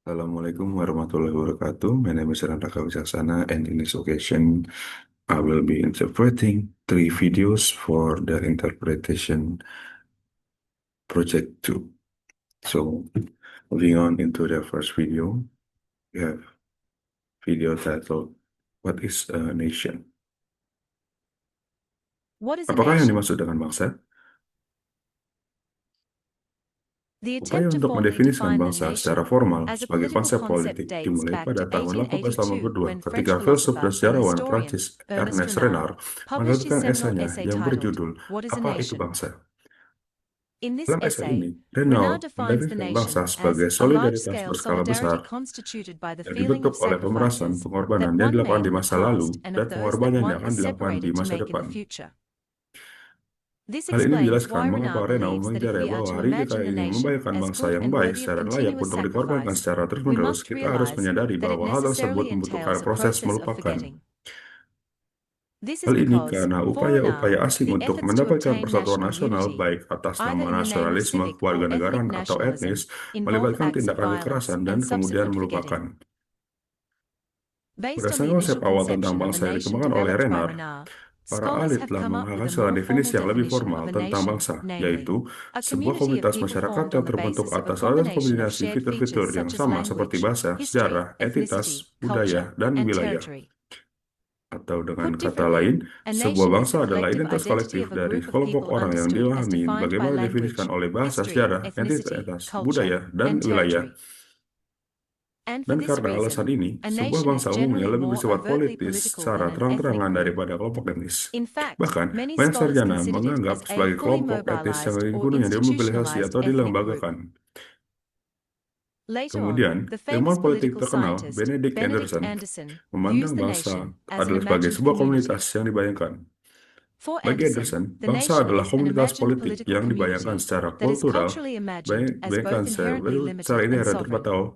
Assalamualaikum warahmatullahi wabarakatuh. My name is Raka Wijaksana, and in this occasion, I will be interpreting three videos for the interpretation project 2. So, moving on into the first video, we have video titled, What is a Nation? What is a Apakah yang nation? dimaksud dengan bangsa? The Upaya attempt to untuk formally mendefinisikan define a bangsa secara nation formal as a sebagai political konsep concept politik dates dimulai back pada to tahun 1882 1882 when French ketika filsuf dan philosopher and sejarawan historian Prancis Ernest Ernest Renard Renard published his menerbitkan seminal esainya essay yang titled berjudul What is a Apa Itu Nation? Bangsa? In this Dalam esai ini, essay, Renard Renard defines the mendefinisikan bangsa nation as sebagai a solidaritas large-scale berskala solidarity besar constituted by the yang feeling dibentuk of oleh pemerasan, sacrifices pengorbanan that yang one dilakukan made di in the masa lalu past and dan of those that pengorbanan yang one akan was dilakukan di separated to masa make in the depan. future. This Hal ini explains menjelaskan why mengapa Renard Renard believes that if mengajarkan we are bahwa to hari kita imagine a ingin nation membayangkan as bangsa good yang and baik worthy of secara layak continuous untuk dikorbankan sacrifice, secara we terus-menerus, must kita harus realize menyadari that it bahwa hal tersebut necessarily membutuhkan entails a proses process of melupakan. forgetting. This is Hal ini because, karena for upaya-upaya Renard, asing the untuk efforts to mendapatkan obtain persatuan national nasional, unity, baik atas either nama in the name of nasionalisme, civic or ethnic kewarganegaraan, atau nationalism, etnis, involve melibatkan acts of tindakan violence kekerasan dan and kemudian subsequent forgetting. melupakan. Based on the Berdasarkan konsep initial awal tentang conception of a bangsa yang nation dikembangkan oleh developed by Renard, Renard, para scholars ahli have telah come up with a menghasilkan more formal definisi yang lebih definition formal of a tentang nation, bangsa, namely, yaitu a sebuah community of komunitas people masyarakat formed yang on the terbentuk basis of a atas aliran combination of kombinasi shared features fitur-fitur yang such as sama seperti language, bahasa, history, sejarah, ethnicity, entitas, culture, budaya, dan and wilayah. territory. Atau dengan Put kata differently, lain, a sebuah nation is the bangsa adalah collective identitas identity kolektif of a dari group of kelompok people orang yang understood as dipahami defined by bagaimana language, didefinisikan oleh bahasa, history, sejarah, ethnicity, entitas, culture, budaya, dan and wilayah. territory. And for Dan this karena alasan reason, ini, a sebuah nation is bangsa umumnya generally lebih more bersifat overtly politis political than secara an ethnic terang-terangan group. daripada kelompok etnis. In fact, Bahkan, many banyak scholars sarjana considered it as menganggap a sebagai fully kelompok etnis yang mobilized or sepenuhnya dimobilisasi institutionalized atau ethnic group. dilembagakan. Later on, Kemudian, the famous ilmuwan politik political terkenal scientist Benedict Benedict Anderson Anderson memandang used the bangsa nation as an adalah sebagai imagined sebuah komunitas community. yang dibayangkan. For Bagi Anderson, Anderson, the bangsa nation adalah is an komunitas imagined politik political yang dibayangkan community secara that is kultural, culturally imagined as both bayangkan inherently secara limited and inherent sovereign.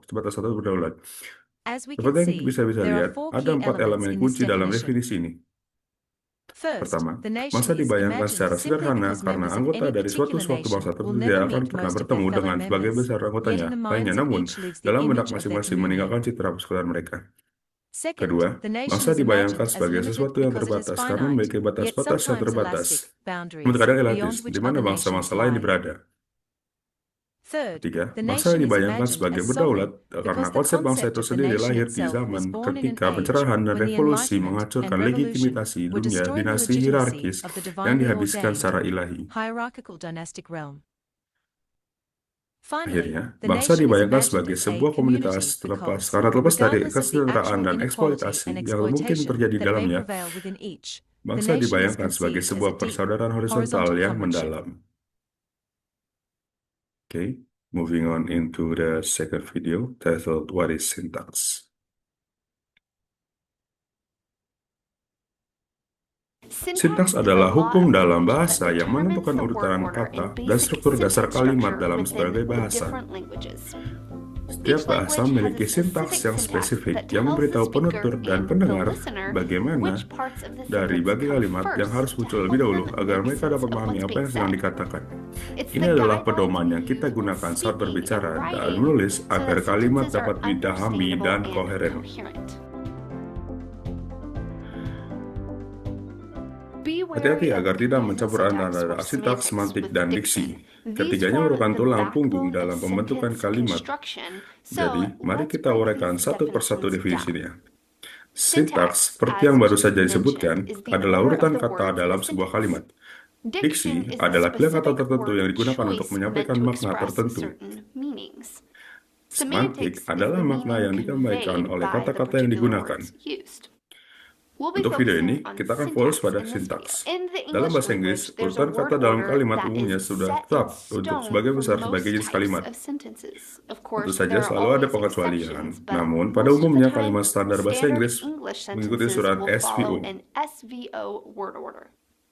terbatas atau berdaulat. As we can Seperti yang kita see, bisa there are lihat, four ada key 4 elements elemen in this kunci dalam definition. definisi ini. First, Pertama, the nation bangsa is dibayangkan imagined secara simply sederhana because karena members of anggota any dari suatu particular bangsa nation will tertentu never tidak akan meet pernah most of their bertemu fellow dengan sebagai members, besar yet anggotanya in the lainnya, minds of namun each lives the dalam benak image of their masing-masing communion. meninggalkan citra persekutuan mereka. Second, Kedua, the nation bangsa is dibayangkan imagined as sebagai limited sesuatu yang because it has terbatas karena finite, memiliki yet batas-batas yang sometimes terbatas, elastic, namun boundaries terkadang beyond relatif, di which mana other nations bangsa-bangsa lain lie. berada. Third, Ketiga, the bangsa nation is dibayangkan imagined sebagai as berdaulat sovereign karena because the konsep bangsa concept itu of the sendiri nation lahir di itself was zaman born in an ketika age pencerahan dan when the revolusi Enlightenment and menghancurkan Revolution legitimasi were dunia destroying the dinasti legitimacy hierarkis of the yang divinely dihabiskan ordained secara ilahi. hierarchical dynastic realm. Finally, Akhirnya, the bangsa nation is dibayangkan imagined sebagai as a sebuah community komunitas because, karena terlepas dari regardless of the kesejahteraan actual dan inequality and eksploitasi yang mungkin exploitation terjadi di that may dalamnya. prevail within each, the Bangsa nation is dibayangkan sebagai conceived as a sebuah deep, persaudaraan horizontal horizontal yang comradeship. mendalam. Okay, moving on into the second video titled What is Syntax? Sintaks adalah hukum dalam bahasa yang menentukan urutan kata dan struktur dasar kalimat dalam berbagai bahasa. Setiap bahasa memiliki sintaks yang spesifik yang memberitahu penutur dan pendengar bagaimana dari bagi kalimat yang harus muncul lebih dahulu agar mereka dapat memahami apa yang sedang dikatakan. Ini adalah pedoman yang kita gunakan saat berbicara dan menulis agar kalimat dapat dipahami dan koheren. Hati-hati agar tidak mencampur antara sintaks, semantik, dan diksi. Ketiganya merupakan tulang punggung dalam pembentukan kalimat. Jadi, mari kita uraikan satu persatu definisinya. Sintaks, seperti yang baru saja disebutkan, adalah urutan kata dalam sebuah kalimat. Diksi adalah pilihan kata tertentu yang digunakan untuk menyampaikan makna tertentu. Semantik adalah makna yang disampaikan oleh kata-kata yang digunakan. Untuk video ini, kita akan fokus pada sintaks. Dalam bahasa Inggris, urutan kata dalam kalimat umumnya sudah tetap untuk sebagai besar sebagai jenis kalimat. Tentu saja selalu ada pengecualian, namun pada umumnya kalimat standar bahasa Inggris mengikuti surat SVO.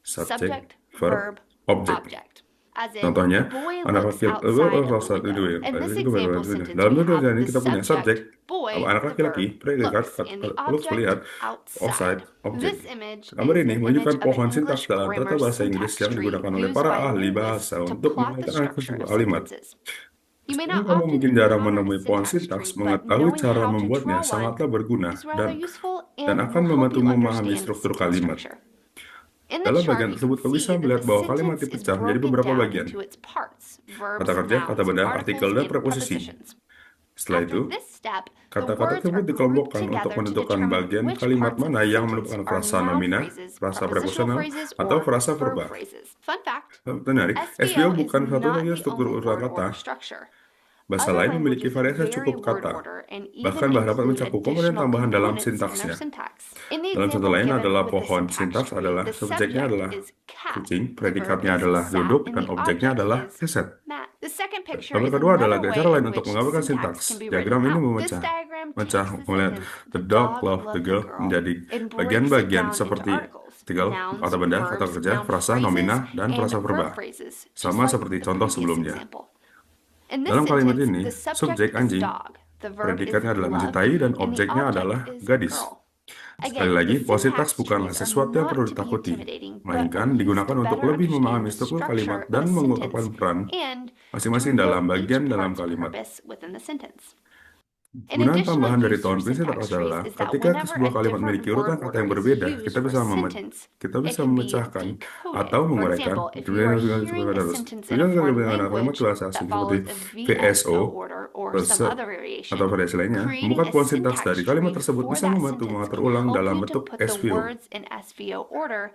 Subject, verb, object. Contohnya, anak laki-laki dalam tulisan ini kita punya subjek, anak laki-laki, predikat, looks melihat, outside, objek. Gambar ini menunjukkan pohon sintaks dalam tata bahasa Inggris yang digunakan oleh para ahli bahasa untuk mengatakan sebuah kalimat. Meskipun kamu mungkin jarang menemui pohon sintaks, mengetahui cara membuatnya sangatlah berguna dan akan membantu memahami struktur kalimat. Dalam bagian tersebut, kamu bisa melihat bahwa kalimat dipecah menjadi beberapa bagian. Kata kerja, kata benda, artikel, dan preposisi. Setelah itu, kata-kata tersebut dikelompokkan untuk menentukan bagian kalimat mana yang merupakan frasa nomina, frasa preposisional, atau frasa verba. Menarik, SVO bukan satu-satunya struktur urutan kata. Bahasa lain memiliki variasi cukup kata, bahkan dapat mencakup komponen tambahan dalam sintaksnya. Dalam contoh lain adalah pohon, sintaks adalah subjeknya adalah kucing, predikatnya adalah duduk, dan objeknya adalah keset. Gambar kedua adalah cara lain untuk menggambarkan sintaks. Diagram ini melihat the dog loved the girl menjadi bagian-bagian seperti artikel, kata benda, kata kerja, frasa nomina, dan frasa verba, sama seperti contoh sebelumnya. Dalam kalimat ini, subjek anjing, predikatnya adalah mencintai, dan objeknya adalah gadis. Sekali lagi, pohon sintaks bukanlah sesuatu yang perlu ditakuti, melainkan digunakan untuk lebih memahami struktur kalimat dan mengungkapkan peran masing-masing dalam bagian dalam kalimat. Gunaan tambahan dari tahun sintaks adalah ketika sebuah kalimat memiliki urutan kata yang berbeda, kita bisa memecahkan atau menguraikan kalimat bahasa asing seperti VSO atau variasi lainnya. Membuka pohon sintaks dari kalimat tersebut bisa membantu mengatur ulang dalam bentuk SVO,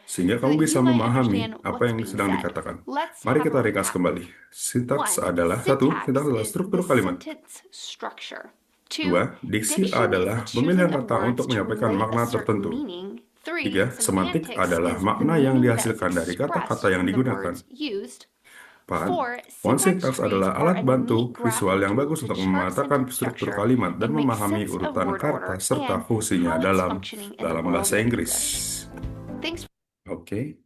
sehingga kamu bisa memahami apa yang sedang dikatakan. Mari kita ringkas kembali. Sintaks adalah struktur kalimat. 2. Diksi adalah pemilihan kata untuk menyampaikan makna tertentu. 3. Semantik adalah makna yang dihasilkan dari kata-kata yang digunakan. 4. Pohon sintaks adalah alat bantu visual yang bagus untuk memetakan struktur kalimat dan memahami urutan kata serta fungsinya dalam bahasa Inggris. Okay.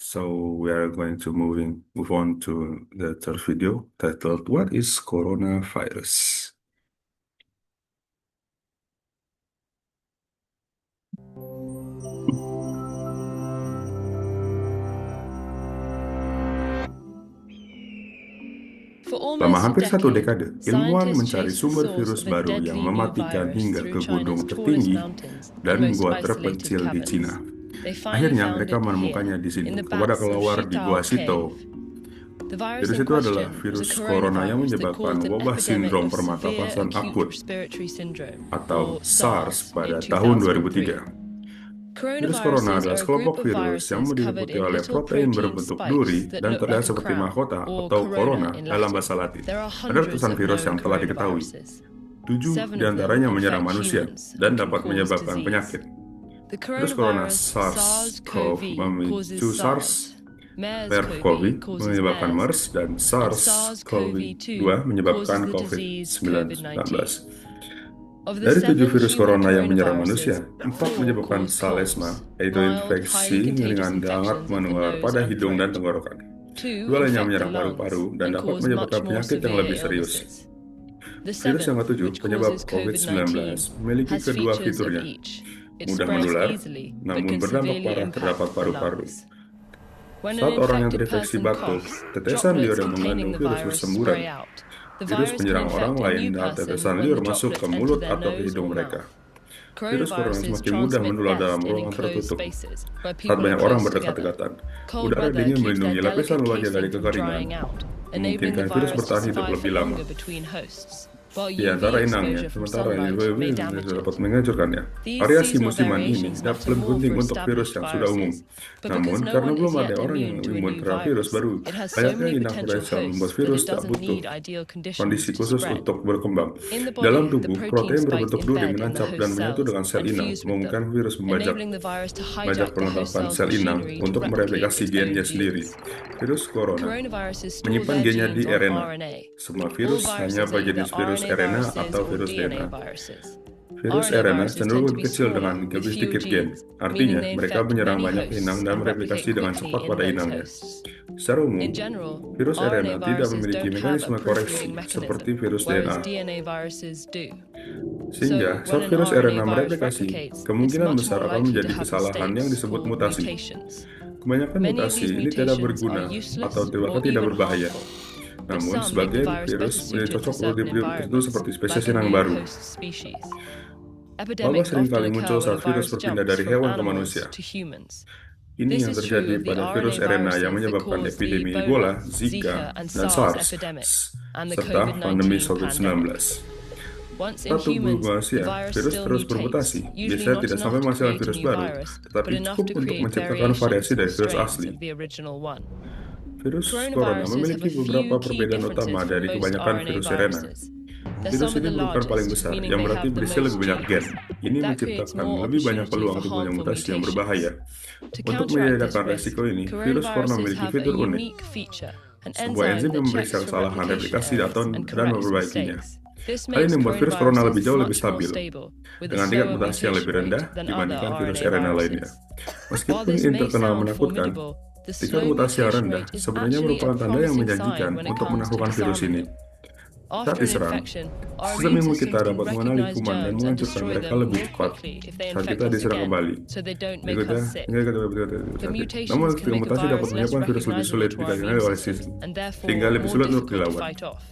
So we are going to move on to the third video titled "What is Coronavirus?" Selama hampir 1 dekade, ilmuwan mencari sumber virus baru yang mematikan hingga ke gunung tertinggi dan gua terpencil di Cina. Akhirnya mereka menemukannya di sini, kepada kelelawar di Gua Sito. Virus itu adalah virus corona yang menyebabkan wabah sindrom pernapasan akut atau SARS pada tahun 2003. Virus corona adalah sekelompok virus yang diliputi oleh protein berbentuk duri dan terlihat seperti mahkota atau corona dalam bahasa Latin. Ada ratusan virus yang telah diketahui. 7 diantaranya menyerang manusia dan dapat menyebabkan penyakit. Virus corona SARS-CoV memicu SARS, MERS-CoV menyebabkan MERS, dan SARS-CoV-2 menyebabkan COVID-19. Dari 7 virus corona yang menyerang manusia, 4 menyebabkan salesma, yaitu infeksi ringan dapat menular pada hidung dan tenggorokan. 2 lainnya menyerang paru-paru dan dapat menyebabkan penyakit yang lebih serius. Virus yang ke-7, penyebab COVID-19, memiliki kedua fiturnya. Mudah menular, namun berdampak parah terhadap paru-paru. Saat orang yang terinfeksi batuk, tetesan liur yang mengandung virus bersemburan. Virus menyerang orang lain dan tetesan liur masuk ke mulut atau ke hidung mereka. Virus corona semakin mudah menular dalam ruangan tertutup. Saat banyak orang berdekatan, udara dingin melindungi lapisan wajah dari kekeringan, memungkinkan virus bertahan hidup lebih lama. Di antara inangnya, sementara ini dapat menghancurkannya. Variasi musiman ini dapat lebih penting untuk virus yang sudah umum. Namun, karena belum ada orang yang imun terhadap virus baru, banyaknya inang potensial membuat virus tak butuh kondisi khusus untuk berkembang. Dalam tubuh, protein berbentuk duri menancap dan menyatu dengan sel inang, memungkinkan virus membajak perlengkapan sel inang untuk mereplikasi gennya sendiri. Virus corona menyimpan gennya di RNA. Semua virus hanya berjenis virus RNA atau virus DNA. Virus RNA cenderung lebih kecil dengan lebih sedikit gen. Artinya, mereka menyerang banyak inang dan mereplikasi dengan cepat pada inangnya. Secara umum, virus RNA tidak memiliki mekanisme koreksi seperti virus DNA. Sehingga, saat virus RNA mereplikasi, kemungkinan besar akan menjadi kesalahan yang disebut mutasi. Kebanyakan mutasi ini tidak berguna atau bahkan tidak berbahaya. Namun, some make the sebagian virus virus better menjadi suited for cocok certain untuk tertentu environments, seperti like spesies a inang new baru. host species. Wabah Epidemics seringkali often muncul occur when saat a virus virus berpindah jumps dari from hewan ke animals manusia. to humans. Ini This yang is terjadi true of the pada virus RNA RNA yang viruses that menyebabkan caused the epidemi Ebola, Ebola, Zika, Zika, and dan SARS SARS, epidemics, and the serta pandemi COVID-19 pandemic. COVID-19. Once in Saat tubuh humans, the manusia, virus virus still terus mutates, bermutasi. usually Biasanya not tidak enough sampai to menghasilkan create a virus new baru, virus, tetapi but enough cukup to untuk create menciptakan variasi variations dari or virus strains asli. of the original one. Virus corona Coronaviruses have memiliki a beberapa few key perbedaan utama differences from dari most kebanyakan RNA virus RNA. viruses. They're Virus some of ini the merupakan paling largest, besar, meaning yang they berarti have the berisi most lebih banyak gen. genes. Ini That creates menciptakan more lebih banyak opportunity peluang for untuk punya harmful mutasi yang mutations. berbahaya. To Untuk counteract this menyediakan risk, resiko ini, virus corona coronaviruses memiliki have a fitur unik, unique feature, an sebuah enzyme enzim that yang memeriksa checks for kesalahan replication replikasi errors dan and corrects memperbaikinya. mistakes. This Hal ini makes membuat virus corona lebih coronaviruses jauh lebih much more stabil, stable, with a dengan tingkat slower mutasi yang lebih mutation rendah rate than other dibandingkan virus RNA RNA lainnya. viruses. While Meskipun this ini may terkenal sound menakutkan, formidable, the tingkat slow mutasi yang mutation rendah rate is sebenarnya actually a merupakan tanda yang promising menjanjikan sign when it untuk comes to menaklukkan virus ini. disarmament. Saat After an diserang, infection, our sistem immune imun systems kita can dapat mengenali recognize kuman dan germs and menghancurkan destroy mereka them lebih more cepat quickly if they saat infect kita us diserang again, kembali. so they don't make Berikutnya, us sick. The namun mutations can ketika make a mutasi dapat virus less menyebabkan virus lebih recognizable sulit to our dikenali immune oleh system, sistem, and therefore sehingga lebih more sulit untuk difficult to dilawan. fight off.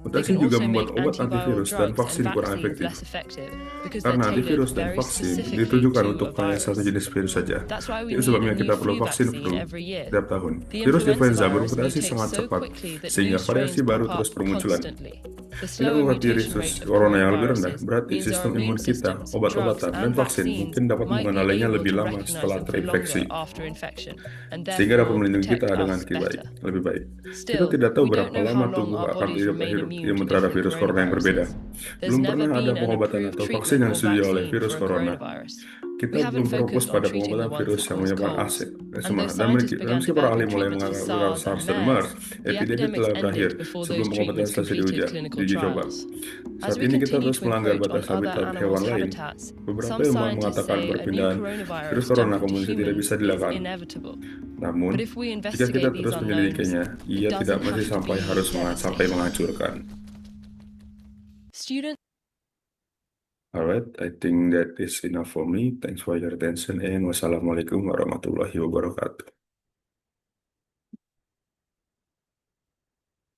They Mutasi can juga also membuat make obat antiviral antivirus dan drugs and vaksin kurang vaccines efektif, less effective because they're karena tailored antivirus dan very vaksin specifically ditujukan to untuk a hanya virus. satu jenis virus saja. That's why we Itu need a sebabnya new kita perlu flu vaksin vaccine flu every year. setiap tahun. The Virus influenza influenza virus bermutasi mutates sangat so cepat, quickly that sehingga new variasi strains baru pop terus up bermunculan. constantly. The Dengan slower membuat mutation virus rate of corona yang lebih rendah, coronaviruses berarti means our sistem imun immune kita, systems, drugs, obat-obatan, dan and vaksin vaccines mungkin dapat might be mengenalinya able lebih to lama recognize setelah them for terinfeksi, longer after infection, and sehingga dapat therefore melindungi kita protect dengan us better. lebih baik. Kita Still, tidak tahu we don't berapa know lama how long tubuh our akan bodies remain immune imun to terhadap different virus corona yang berbeda. coronaviruses. There's Belum never pernah ada been an pengobatan approved atau vaksin treatment yang or disetujui oleh vaccine virus for a corona. coronavirus. Kita We haven't belum berfokus focused on pada treating the pengobatan ones virus that yang cause menyebabkan colds. And though dan scientists began meski para ahli developing mulai treatments for mengenal SARS SARS and dan MERS, MERS, the epidemi epidemics telah berakhir ended before sebelum those pengobatan treatments selesai completed clinical diuji coba. trials. As Saat we ini kita continue terus to melanggar encroach on batas other habitat hewan animals' lain. habitats, Beberapa some ilmuwan scientists mengatakan say a new perpindahan virus coronavirus corona jumping ke to manusia tidak humans bisa is dilakukan. inevitable. Namun, But if we jika kita investigate these terus unknowns, menyelidikinya, ia it tidak doesn't mesti have to sampai be harus sampai devastating. menghancurkan. Students Alright, I think that is enough for me. Thanks for your attention and wassalamualaikum warahmatullahi wabarakatuh.